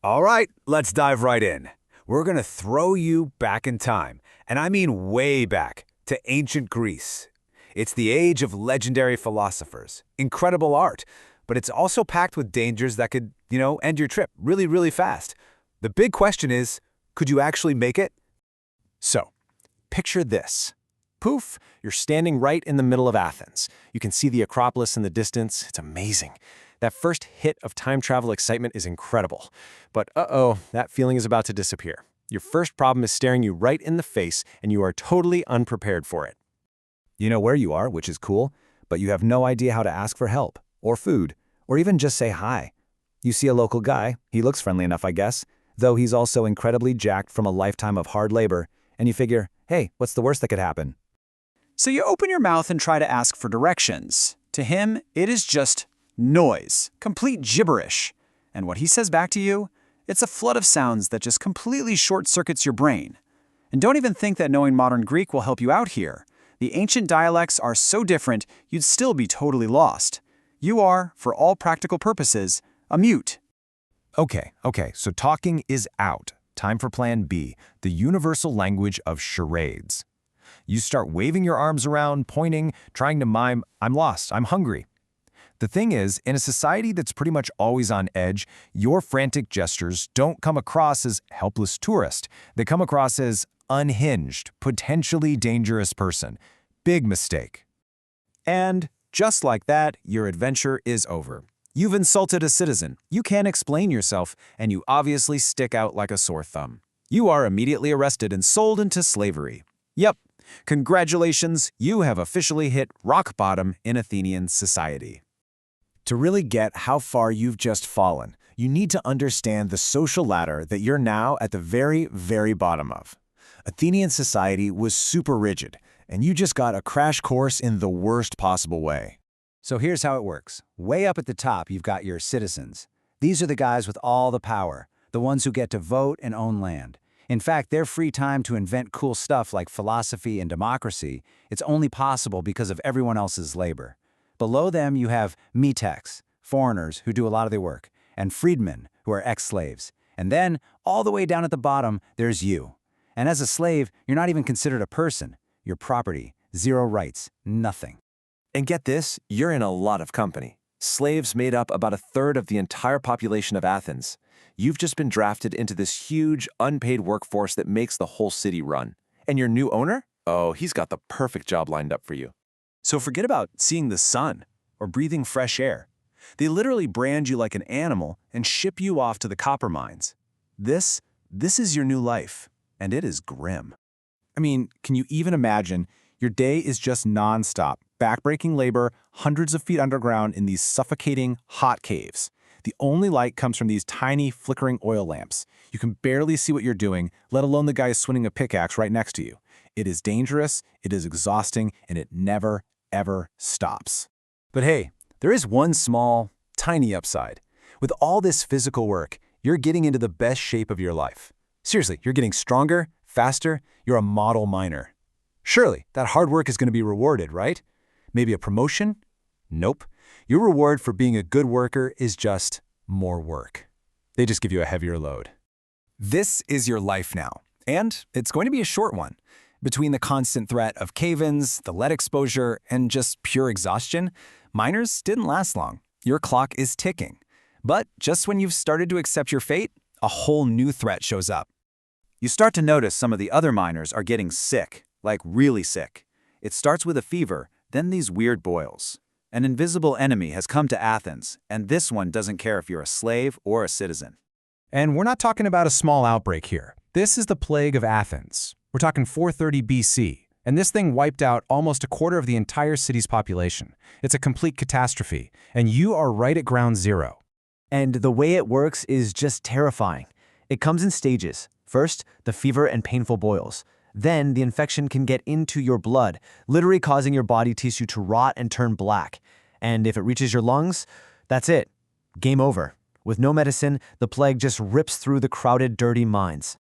All right, let's dive right in. We're going to throw you back in time, and I mean way back, to ancient Greece. It's the age of legendary philosophers, incredible art, but it's also packed with dangers that could, end your trip really, really fast. The big question is, could you actually make it? So, picture this. Poof, you're standing right in the middle of Athens. You can see the Acropolis in the distance. It's amazing. That first hit of time travel excitement is incredible. But that feeling is about to disappear. Your first problem is staring you right in the face, and you are totally unprepared for it. You know where you are, which is cool, but you have no idea how to ask for help, or food, or even just say hi. You see a local guy, he looks friendly enough, I guess, though he's also incredibly jacked from a lifetime of hard labor, and you figure, hey, what's the worst that could happen? So you open your mouth and try to ask for directions. To him, it is just noise, complete gibberish. And what he says back to you? It's a flood of sounds that just completely short-circuits your brain. And don't even think that knowing modern Greek will help you out here. The ancient dialects are so different, you'd still be totally lost. You are, for all practical purposes, a mute. Okay, so talking is out. Time for plan B, the universal language of charades. You start waving your arms around, pointing, trying to mime, I'm lost, I'm hungry. The thing is, in a society that's pretty much always on edge, your frantic gestures don't come across as helpless tourist. They come across as unhinged, potentially dangerous person. Big mistake. And just like that, your adventure is over. You've insulted a citizen, you can't explain yourself, and you obviously stick out like a sore thumb. You are immediately arrested and sold into slavery. Yep, congratulations, you have officially hit rock bottom in Athenian society. To really get how far you've just fallen, you need to understand the social ladder that you're now at the very, very bottom of. Athenian society was super rigid, and you just got a crash course in the worst possible way. So here's how it works. Way up at the top, you've got your citizens. These are the guys with all the power, the ones who get to vote and own land. In fact, their free time to invent cool stuff like philosophy and democracy, it's only possible because of everyone else's labor. Below them, you have meteks, foreigners who do a lot of the work, and freedmen, who are ex-slaves. And then, all the way down at the bottom, there's you. And as a slave, you're not even considered a person. You're property, zero rights, nothing. And get this, you're in a lot of company. Slaves made up about a third of the entire population of Athens. You've just been drafted into this huge, unpaid workforce that makes the whole city run. And your new owner? Oh, he's got the perfect job lined up for you. So forget about seeing the sun or breathing fresh air. They literally brand you like an animal and ship you off to the copper mines. This is your new life, and it is grim. I mean, can you even imagine? Your day is just nonstop, backbreaking labor, hundreds of feet underground in these suffocating, hot caves. The only light comes from these tiny, flickering oil lamps. You can barely see what you're doing, let alone the guy swinging a pickaxe right next to you. It is dangerous, it is exhausting, and it never, ever stops. But hey, there is one small, tiny upside. With all this physical work, you're getting into the best shape of your life. Seriously, you're getting stronger, faster, you're a model miner. Surely, that hard work is going to be rewarded, right? Maybe a promotion? Nope. Your reward for being a good worker is just more work. They just give you a heavier load. This is your life now, and it's going to be a short one. Between the constant threat of cave-ins, the lead exposure, and just pure exhaustion, miners didn't last long. Your clock is ticking. But just when you've started to accept your fate, a whole new threat shows up. You start to notice some of the other miners are getting sick, like really sick. It starts with a fever, then these weird boils. An invisible enemy has come to Athens, and this one doesn't care if you're a slave or a citizen. And we're not talking about a small outbreak here. This is the plague of Athens. We're talking 430 BC, and this thing wiped out almost a quarter of the entire city's population. It's a complete catastrophe, and you are right at ground zero. And the way it works is just terrifying. It comes in stages. First, the fever and painful boils. Then, the infection can get into your blood, literally causing your body tissue to rot and turn black. And if it reaches your lungs, that's it. Game over. With no medicine, the plague just rips through the crowded, dirty mines.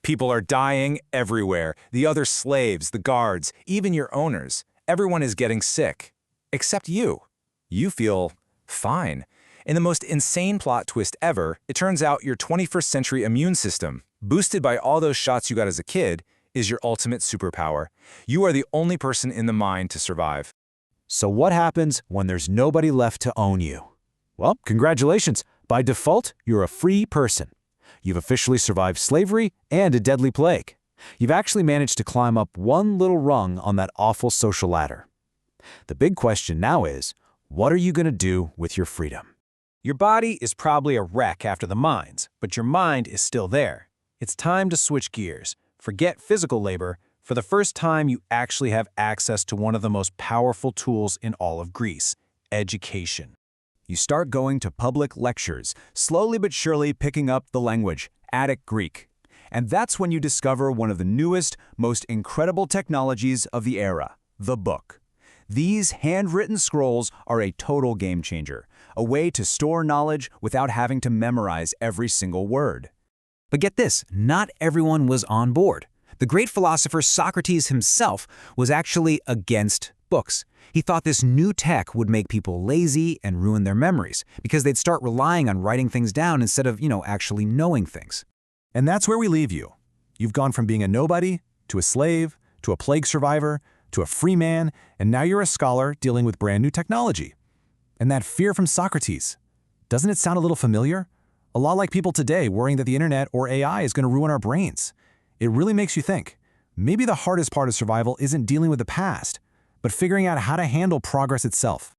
People are dying everywhere. The other slaves, the guards, even your owners. Everyone is getting sick. Except you. You feel fine. In the most insane plot twist ever, it turns out your 21st century immune system, boosted by all those shots you got as a kid, is your ultimate superpower. You are the only person in the mine to survive. So what happens when there's nobody left to own you? Well, congratulations. By default, you're a free person. You've officially survived slavery and a deadly plague. You've actually managed to climb up one little rung on that awful social ladder. The big question now is, what are you going to do with your freedom? Your body is probably a wreck after the mines, but your mind is still there. It's time to switch gears. Forget physical labor. For the first time, you actually have access to one of the most powerful tools in all of Greece: education. You start going to public lectures, slowly but surely picking up the language, Attic Greek. And that's when you discover one of the newest, most incredible technologies of the era, the book. These handwritten scrolls are a total game changer, a way to store knowledge without having to memorize every single word. But get this, not everyone was on board. The great philosopher Socrates himself was actually against books. He thought this new tech would make people lazy and ruin their memories because they'd start relying on writing things down instead of, actually knowing things. And that's where we leave you. You've gone from being a nobody to a slave to a plague survivor to a free man, and now you're a scholar dealing with brand new technology. And that fear from Socrates, doesn't it sound a little familiar? A lot like people today worrying that the internet or AI is going to ruin our brains. It really makes you think. Maybe the hardest part of survival isn't dealing with the past, but figuring out how to handle progress itself.